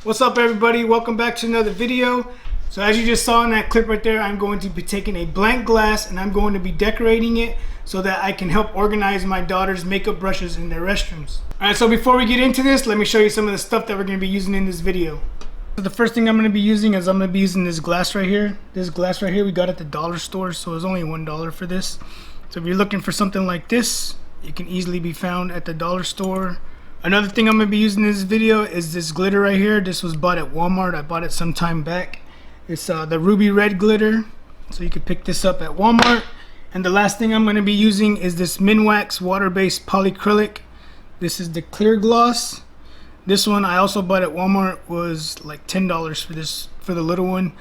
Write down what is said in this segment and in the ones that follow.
What's up everybody, welcome back to another video. So as you just saw in that clip right there, I'm going to be taking a blank glass and I'm going to be decorating it so that I can help organize my daughter's makeup brushes in their restrooms. Alright, so before we get into this, let me show you some of the stuff that we're going to be using in this video. So the first thing I'm going to be using is I'm going to be using this glass right here. This glass right here we got at the dollar store, so it's only $1 for this. So if you're looking for something like this, it can easily be found at the dollar store. Another thing I'm going to be using in this video is this glitter right here. This was bought at Walmart. I bought it some time back. It's the ruby red glitter. So you can pick this up at Walmart. And the last thing I'm going to be using is this Minwax water-based polyacrylic. This is the clear gloss. This one I also bought at Walmart, was like $10 for this, for the little one.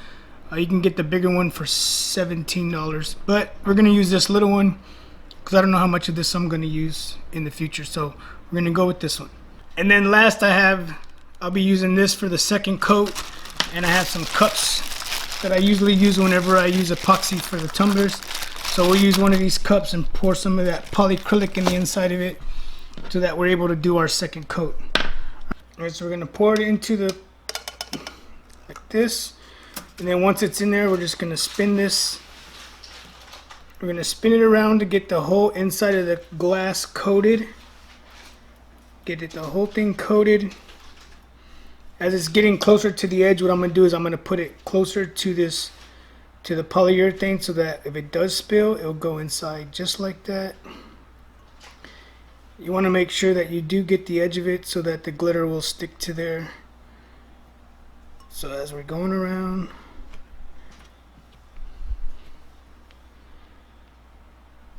You can get the bigger one for $17. But we're going to use this little one because I don't know how much of this I'm going to use in the future. So we're gonna go with this one. And then last I'll be using this for the second coat, and I have some cups that I usually use whenever I use epoxy for the tumblers. So we'll use one of these cups and pour some of that polyacrylic in the inside of it so that we're able to do our second coat. Alright, so we're gonna pour it into the, like this, and then once it's in there, we're just gonna spin this. We're gonna spin it around to get the whole inside of the glass coated. Get it, the whole thing coated. As it's getting closer to the edge, what I'm going to do is I'm going to put it closer to this, to the polyurethane, so that if it does spill, it'll go inside just like that. You want to make sure that you do get the edge of it so that the glitter will stick to there. So as we're going around,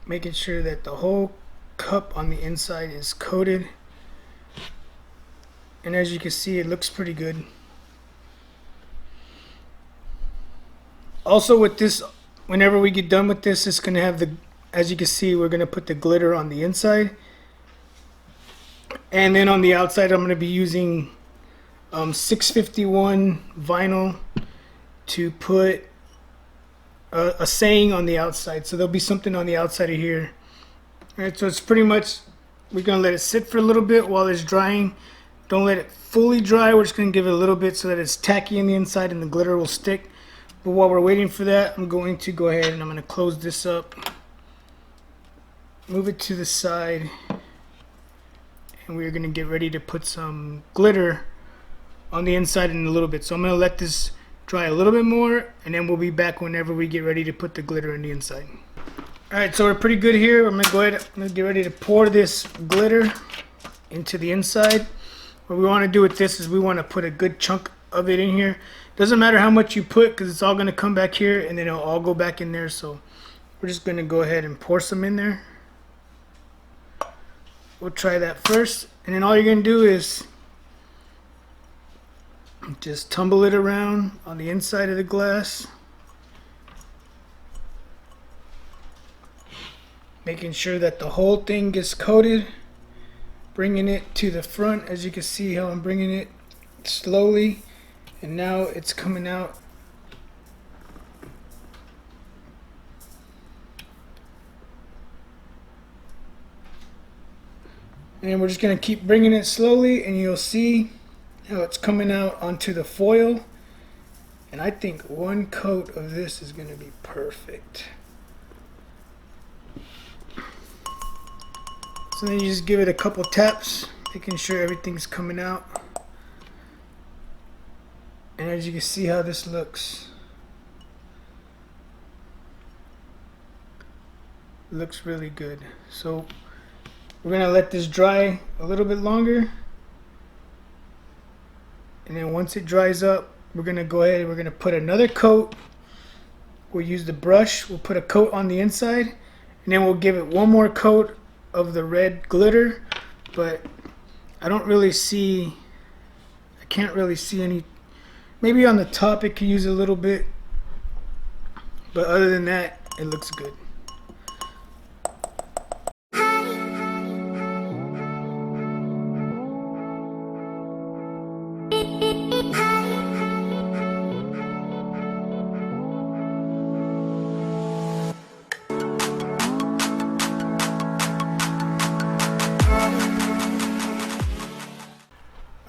making sure that the whole cup on the inside is coated. And as you can see, it looks pretty good. Also with this, whenever we get done with this, it's going to have the, as you can see, we're going to put the glitter on the inside. And then on the outside, I'm going to be using 651 vinyl to put a saying on the outside. So there'll be something on the outside of here. Alright, so it's pretty much, we're going to let it sit for a little bit while it's drying. Don't let it fully dry. We're just going to give it a little bit so that it's tacky in the inside and the glitter will stick. But while we're waiting for that, I'm going to go ahead and I'm going to close this up. Move it to the side. And we're going to get ready to put some glitter on the inside in a little bit. So I'm going to let this dry a little bit more, and then we'll be back whenever we get ready to put the glitter in the inside. Alright, so we're pretty good here. I'm going to go ahead, I'm going to get ready to pour this glitter into the inside. What we want to do with this is we want to put a good chunk of it in here. Doesn't matter how much you put, because it's all going to come back here and then it'll all go back in there. So we're just going to go ahead and pour some in there. We'll try that first, and then all you're going to do is just tumble it around on the inside of the glass, making sure that the whole thing gets coated. Bringing it to the front, as you can see how I'm bringing it slowly, and now it's coming out. And we're just going to keep bringing it slowly, and you'll see how it's coming out onto the foil. And I think one coat of this is going to be perfect. So then you just give it a couple taps, making sure everything's coming out. And as you can see how this looks. It looks really good. So we're going to let this dry a little bit longer. And then once it dries up, we're going to go ahead and we're going to put another coat. We'll use the brush. We'll put a coat on the inside. And then we'll give it one more coat of the red glitter, but I don't really see, I can't really see any. Maybe on the top it could use a little bit, but other than that, it looks good.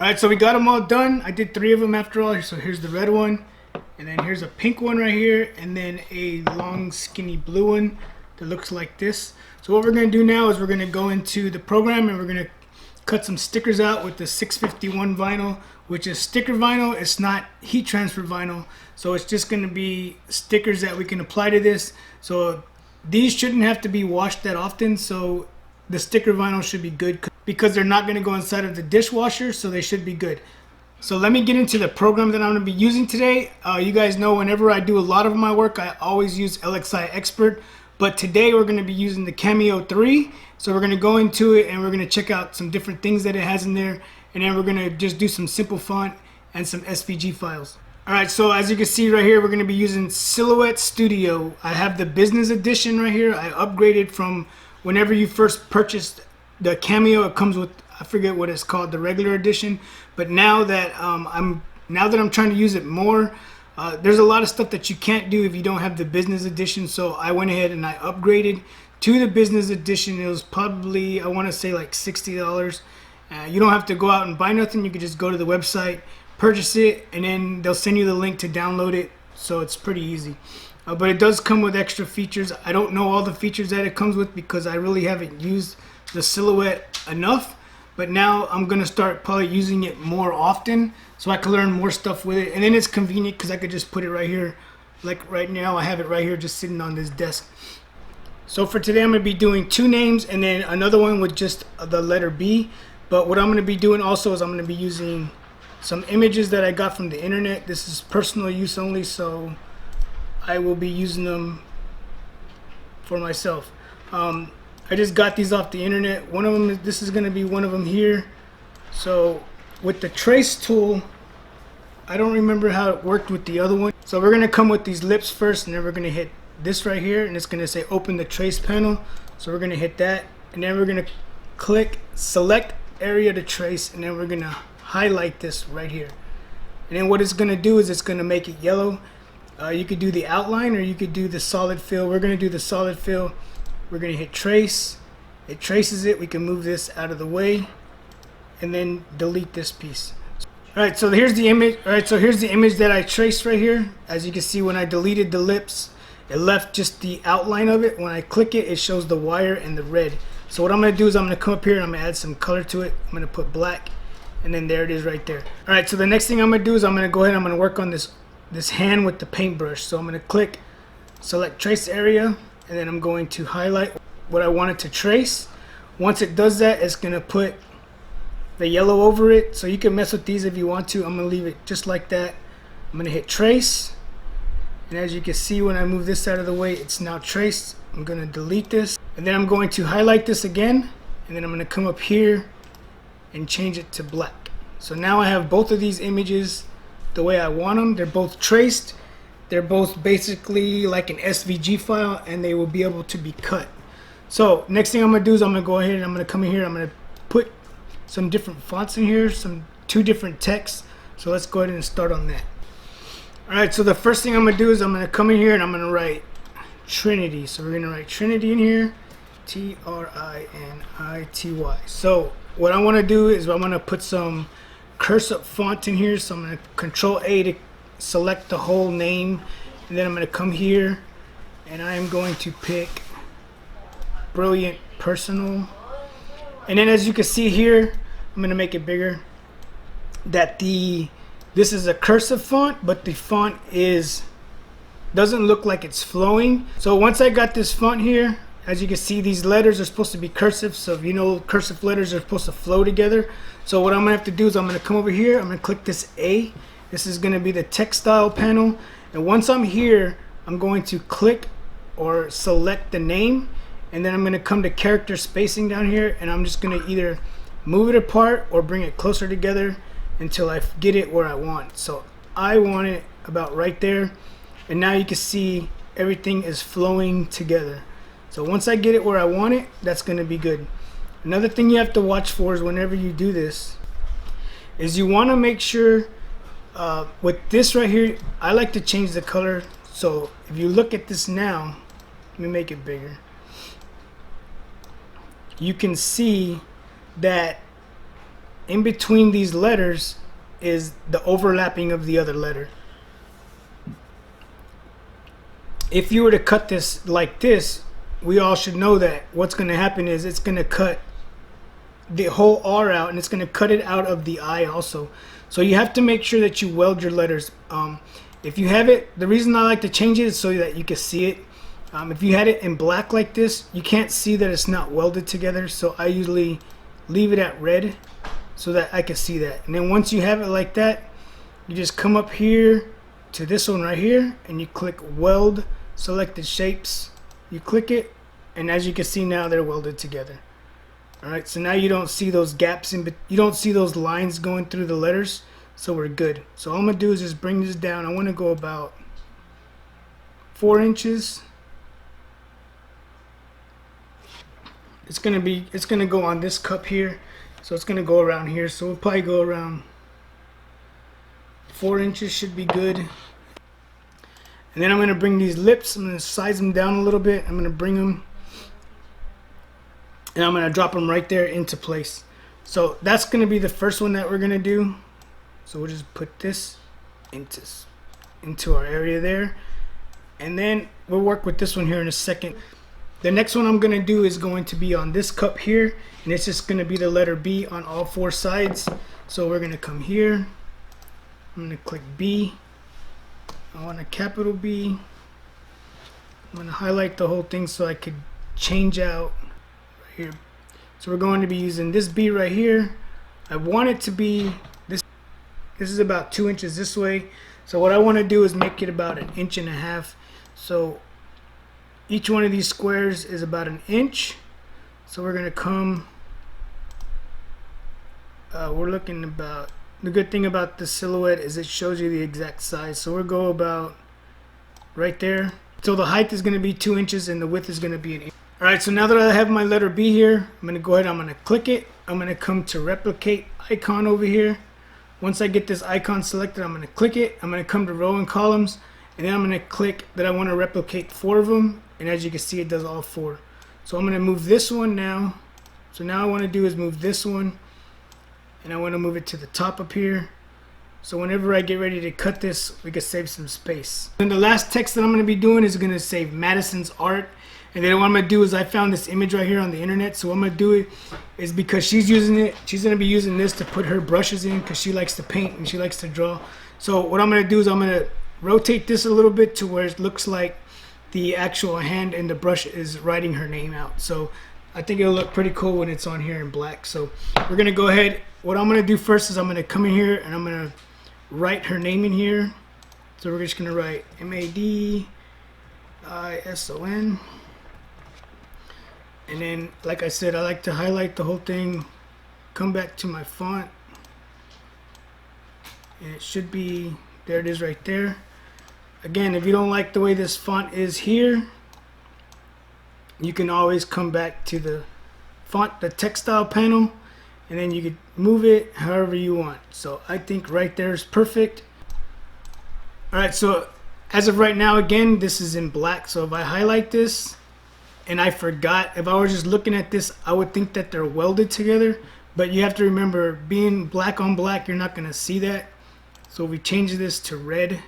Alright, so we got them all done. I did 3 of them after all. So here's the red one, and then here's a pink one right here, and then a long skinny blue one that looks like this. So what we're going to do now is we're going to go into the program and we're going to cut some stickers out with the 651 vinyl, which is sticker vinyl. It's not heat transfer vinyl, so it's just going to be stickers that we can apply to this. So these shouldn't have to be washed that often, so the sticker vinyl should be good because they're not going to go inside of the dishwasher, so they should be good. So let me get into the program that I'm going to be using today. You guys know whenever I do a lot of my work, I always use LXI Expert, but today we're going to be using the Cameo 3. So we're going to go into it and we're going to check out some different things that it has in there, and then we're going to just do some simple font and some SVG files. Alright, so as you can see right here, we're going to be using Silhouette Studio. I have the business edition right here. I upgraded from whenever you first purchased the Cameo, it comes with, I forget what it's called, the regular edition. But now that I'm trying to use it more, there's a lot of stuff that you can't do if you don't have the business edition. So I went ahead and I upgraded to the business edition. It was probably, I want to say like $60. You don't have to go out and buy nothing. You can just go to the website, purchase it, and then they'll send you the link to download it. So it's pretty easy. But it does come with extra features. I don't know all the features that it comes with because I really haven't used the Silhouette enough. But now I'm going to start probably using it more often so I can learn more stuff with it. And then it's convenient because I could just put it right here. Like right now I have it right here just sitting on this desk. So for today I'm going to be doing 2 names and then another one with just the letter B. But what I'm going to be doing also is I'm going to be using some images that I got from the internet. This is personal use only, so I will be using them for myself. I just got these off the internet. One of them, this is going to be one of them here. So with the trace tool, I don't remember how it worked with the other one. So we're going to come with these lips first, and then we're going to hit this right here, and it's going to say open the trace panel. So we're going to hit that, and then we're going to click select area to trace, and then we're going to highlight this right here. And then what it's going to do is it's going to make it yellow. You could do the outline or you could do the solid fill. We're going to do the solid fill. We're going to hit trace. It traces it. We can move this out of the way and then delete this piece. Alright, so here's the image. Alright, so here's the image that I traced right here. As you can see, when I deleted the lips, it left just the outline of it. When I click it, it shows the wire and the red. So what I'm going to do is I'm going to come up here and I'm going to add some color to it. I'm going to put black, and then there it is right there. Alright, so the next thing I'm going to do is I'm going to go ahead and I'm going to work on this hand with the paintbrush. So I'm going to click select trace area, and then I'm going to highlight what I want it to trace. Once it does that, it's going to put the yellow over it. So you can mess with these if you want to. I'm going to leave it just like that. I'm going to hit trace, and as you can see, when I move this out of the way, it's now traced. I'm going to delete this, and then I'm going to highlight this again, and then I'm going to come up here and change it to black. So now I have both of these images the way I want them. They're both traced. They're both basically like an SVG file, and they will be able to be cut. So next thing I'm going to do is I'm going to go ahead and I'm going to come in here. I'm going to put some different fonts in here, two different texts. So let's go ahead and start on that. Alright, so the first thing I'm going to do is I'm going to come in here and I'm going to write Trinity. So we're going to write Trinity in here, Trinity. So what I want to do is I'm going to put some Cursive Font in here. So I'm going to Control A to select the whole name, and then I'm going to come here and I'm going to pick Brilliant Personal. And then as you can see here, I'm going to make it bigger, that this is a cursive font, but the font doesn't look like it's flowing. So once I got this font here, as you can see, these letters are supposed to be cursive. So if you know, cursive letters are supposed to flow together. So what I'm going to have to do is I'm going to come over here, I'm going to click this A. This is going to be the textile panel, and once I'm here, I'm going to click or select the name, and then I'm going to come to character spacing down here, and I'm just going to either move it apart or bring it closer together until I get it where I want. So I want it about right there, and now you can see everything is flowing together. So once I get it where I want it, that's going to be good. Another thing you have to watch for is whenever you do this is you want to make sure with this right here, I like to change the color. So if you look at this now, let me make it bigger. You can see that in between these letters is the overlapping of the other letter. If you were to cut this like this, we all should know that what's going to happen is it's going to cut the whole R out, and it's going to cut it out of the I also. So you have to make sure that you weld your letters. If you have it, the reason I like to change it is so that you can see it. If you had it in black like this, you can't see that it's not welded together. So I usually leave it at red so that I can see that. And then once you have it like that, you just come up here to this one right here and you click weld selected shapes. You click it, and as you can see now, they're welded together. Alright, so now you don't see those gaps you don't see those lines going through the letters, so we're good. So all I'm gonna do is just bring this down. I want to go about 4 inches. It's gonna go on this cup here, so it's gonna go around here. So we'll probably go around 4 inches should be good. And then I'm gonna bring these lips. I'm gonna size them down a little bit. I'm gonna bring them, and I'm gonna drop them right there into place. So that's gonna be the first one that we're gonna do. So we'll just put this into our area there, and then we'll work with this one here in a second. The next one I'm gonna do is going to be on this cup here, and it's just gonna be the letter B on all 4 sides. So we're gonna come here. I'm gonna click B. I want a capital B. I'm gonna highlight the whole thing so I could change out right here. So we're going to be using this B right here. I want it to be this. This is about 2 inches this way. So what I want to do is make it about 1.5 inches. So each one of these squares is about 1 inch. So we're gonna come. We're looking about. The good thing about the silhouette is it shows you the exact size. So we'll go about right there. So the height is going to be 2 inches and the width is going to be 1 inch. Alright, so now that I have my letter B here, I'm going to go ahead, I'm going to click it. I'm going to come to replicate icon over here. Once I get this icon selected, I'm going to click it. I'm going to come to row and columns, and then I'm going to click that I want to replicate 4 of them. And as you can see, it does all 4. So I'm going to move this one now. So now I want to do is move this one, and I want to move it to the top up here. So whenever I get ready to cut this, we can save some space. And the last text that I'm going to be doing is going to say Madison's art. And then what I'm going to do is I found this image right here on the internet. So what I'm going to do it is because she's using it, she's going to be using this to put her brushes in because she likes to paint and she likes to draw. So what I'm going to do is I'm going to rotate this a little bit to where it looks like the actual hand and the brush is writing her name out. So I think it'll look pretty cool when it's on here in black. So we're going to go ahead. What I'm going to do first is I'm going to come in here and I'm going to write her name in here. So we're just going to write Madison. And then, like I said, I like to highlight the whole thing, come back to my font, and it should be, there it is right there. Again, if you don't like the way this font is here, you can always come back to the font, the textile panel, and then you can move it however you want. So I think right there is perfect. Alright, so as of right now, again, this is in black. So if I highlight this and I forgot, if I was just looking at this, I would think that they're welded together. But you have to remember, being black on black, you're not going to see that. So if we change this to red,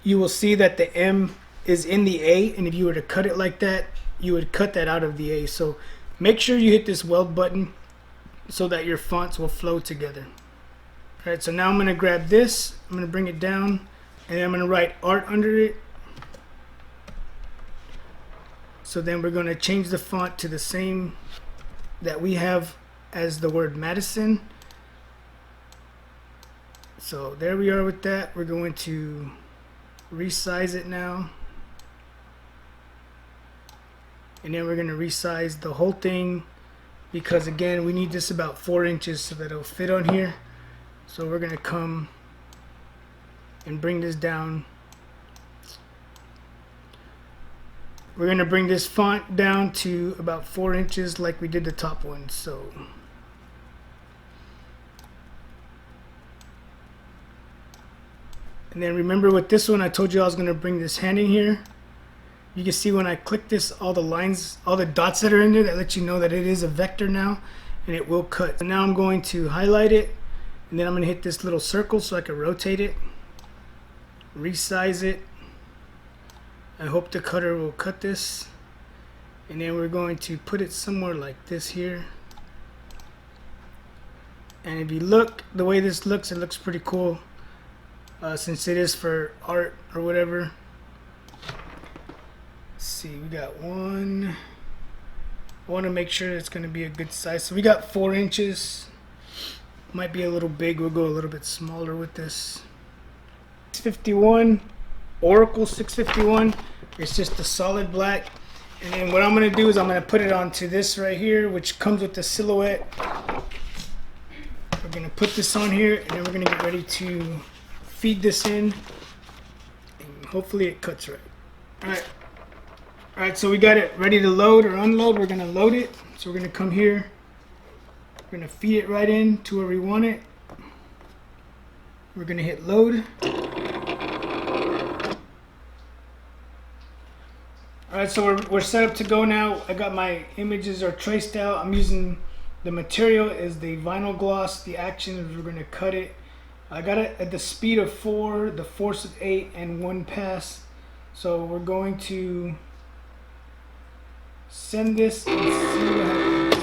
you will see that the M is in the A, and if you were to cut it like that, you would cut that out of the A. So make sure you hit this weld button so that your fonts will flow together. Alright, so now I'm going to grab this, I'm going to bring it down, and then I'm going to write art under it. So then we're going to change the font to the same that we have as the word Madison. So there we are with that. We're going to resize it now. And then we're going to resize the whole thing because, again, we need this about 4 inches so that it'll fit on here. So we're going to come and bring this down. We're going to bring this font down to about 4 inches like we did the top one. So and then remember with this one, I told you I was going to bring this hand in here. You can see when I click this, all the lines, all the dots that are in there, that let you know that it is a vector now. and it will cut. So now I'm going to highlight it, and then I'm going to hit this little circle so I can rotate it, resize it. I hope the cutter will cut this, and then we're going to put it somewhere like this here. And if you look the way this looks, it looks pretty cool, since it is for art or whatever. Let's see, we got one. I want to make sure it's going to be a good size. So we got 4 inches. Might be a little big. We'll go a little bit smaller with this. 651, Oracle 651. It's just a solid black. And then what I'm going to do is I'm going to put it onto this right here, which comes with the silhouette. We're going to put this on here, and then we're going to get ready to feed this in. And hopefully it cuts right. Alright, so we got it ready to load or unload. We're going to load it. So we're going to come here. We're going to feed it right in to where we want it. We're going to hit load. Alright, so we're set up to go now. I got my images are traced out. I'm using the material is the vinyl gloss. The action is we're going to cut it. I got it at the speed of 4, the force of 8, and 1 pass. So we're going to send this and see what happens.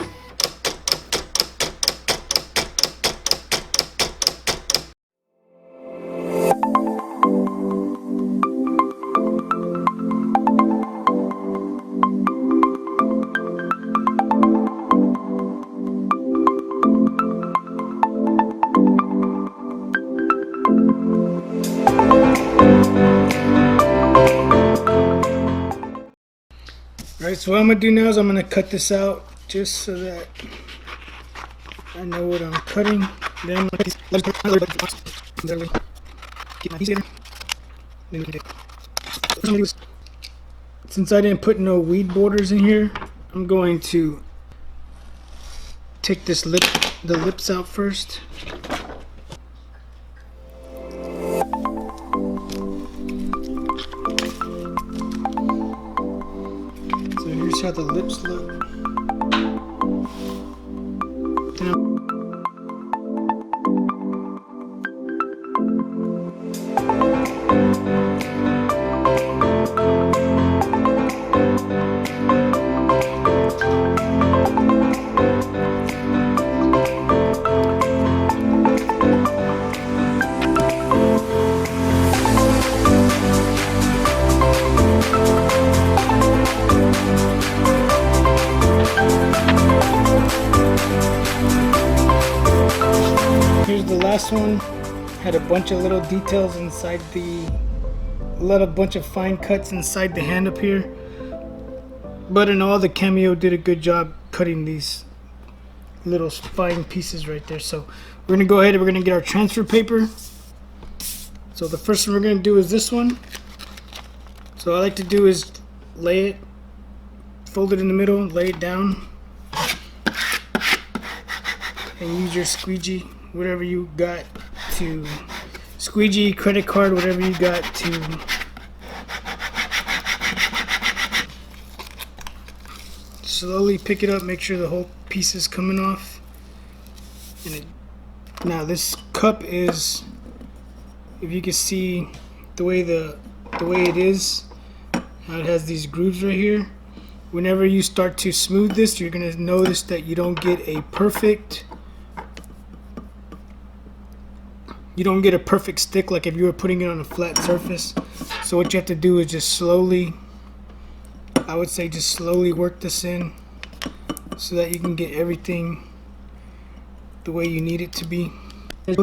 Alright, so what I'm going to do now is I'm going to cut this out just so that I know what I'm cutting. Then I'm going to since I didn't put no weed borders in here, I'm going to take the lips out first. Here's how the lips look. Here's the last one. Had a bunch of little details inside bunch of fine cuts inside the hand up here. But in all, the Cameo did a good job cutting these little fine pieces right there. So we're gonna go ahead and we're gonna get our transfer paper. So the first one we're gonna do is this one. So what I like to do is lay it, fold it in the middle, lay it down, and use your squeegee, whatever you got to squeegee, credit card, whatever you got to slowly pick it up, make sure the whole piece is coming off. And now this cup is, if you can see the way it is, how it has these grooves right here. Whenever you start to smooth this, you're gonna notice that you don't get a perfect stick like if you were putting it on a flat surface. So what you have to do is just slowly, I would say just slowly work this in so that you can get everything the way you need it to be. Then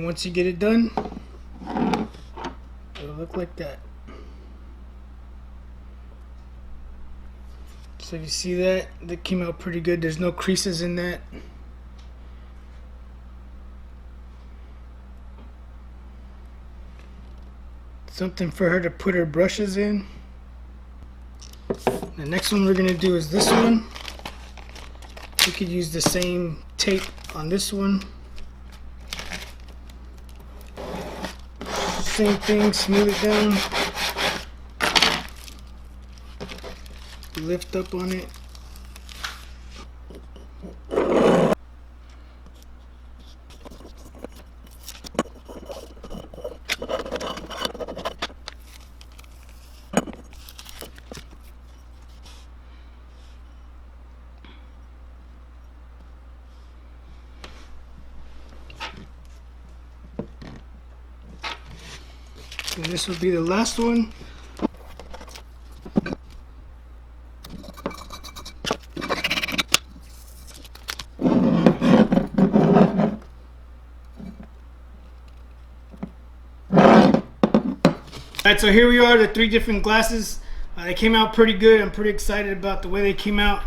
once you get it done, it'll look like that. So if you see that came out pretty good. There's no creases in that. Something for her to put her brushes in. The next one we're going to do is this one. We could use the same tape on this one. Same thing, smooth it down. Lift up on it. And this will be the last one. Alright, so here we are, the 3 different glasses. They came out pretty good. I'm pretty excited about the way they came out.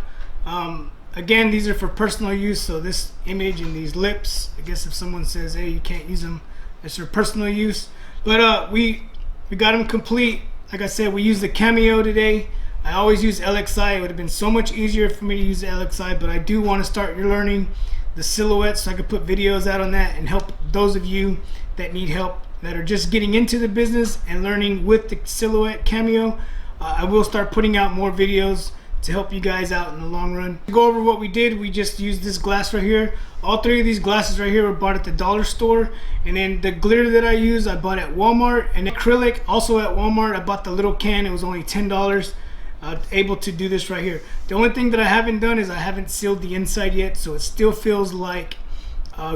Again, these are for personal use, so this image and these lips, I guess if someone says, hey, you can't use them, it's for personal use. But we got them complete. Like I said, we used the Cameo today. I always use LXI. It would have been so much easier for me to use the LXI, but I do want to start learning the silhouette so I could put videos out on that and help those of you that need help, that are just getting into the business and learning with the silhouette Cameo. I will start putting out more videos to help you guys out in the long run. To go over what we did, we just used this glass right here. All 3 of these glasses right here were bought at the dollar store. And then the glitter that I use, I bought at Walmart. And acrylic, also at Walmart. I bought the little can, it was only $10. Able to do this right here. The only thing that I haven't done is I haven't sealed the inside yet, so it still feels like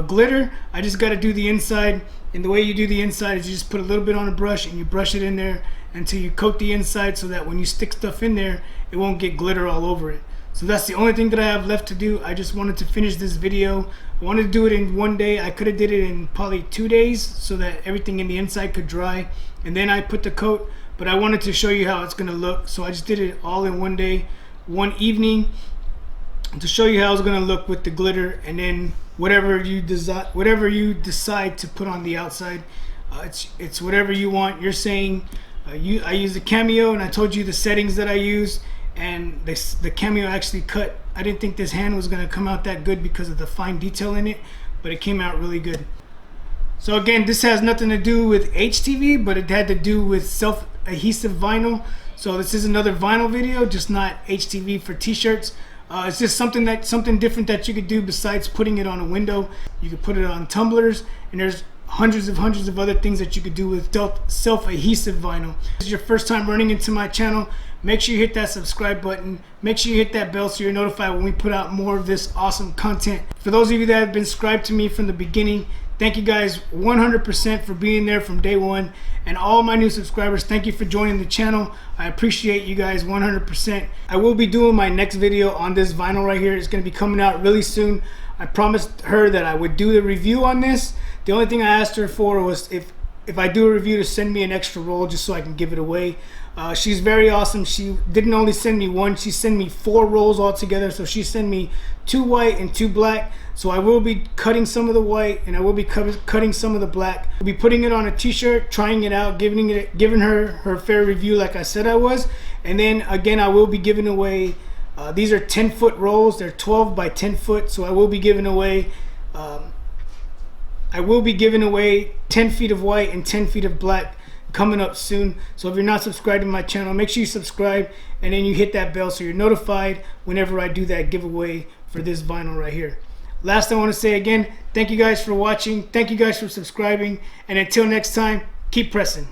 glitter. I just got to do the inside, and the way you do the inside is you just put a little bit on a brush and you brush it in there until you coat the inside, so that when you stick stuff in there, it won't get glitter all over it. So that's the only thing that I have left to do. I just wanted to finish this video. I wanted to do it in one day. I could have did it in probably 2 days so that everything in the inside could dry, and then I put the coat. But I wanted to show you how it's going to look, so I just did it all in one day, one evening, to show you how it's going to look with the glitter. And then whatever you decide to put on the outside, it's whatever you want. You're saying I use the Cameo, and I told you the settings that I use, and the Cameo actually cut. I didn't think this hand was going to come out that good because of the fine detail in it, but it came out really good. So again, this has nothing to do with HTV, but it had to do with self-adhesive vinyl. So this is another vinyl video, just not HTV for t-shirts. It's just something different that you could do besides putting it on a window. You could put it on tumblers, and there's hundreds of other things that you could do with self-adhesive vinyl. If this is your first time running into my channel, make sure you hit that subscribe button. Make sure you hit that bell so you're notified when we put out more of this awesome content. For those of you that have been subscribed to me from the beginning, thank you guys 100% for being there from day one. And all my new subscribers, thank you for joining the channel. I appreciate you guys 100%. I will be doing my next video on this vinyl right here. It's going to be coming out really soon. I promised her that I would do the review on this. The only thing I asked her for was if I do a review, to send me an extra roll just so I can give it away. She's very awesome. She didn't only send me one, she sent me 4 rolls altogether. So she sent me 2 white and 2 black. So I will be cutting some of the white, and I will be cutting some of the black. I'll be putting it on a t-shirt, trying it out, giving her fair review like I said I was. And then again, I will be giving away, these are 10-foot rolls. They're 12 by 10 foot. So I will be giving away 10 feet of white and 10 feet of black coming up soon. So if you're not subscribed to my channel, make sure you subscribe, and then you hit that bell so you're notified whenever I do that giveaway for this vinyl right here. Last, I want to say again, thank you guys for watching. Thank you guys for subscribing. And until next time, keep pressing.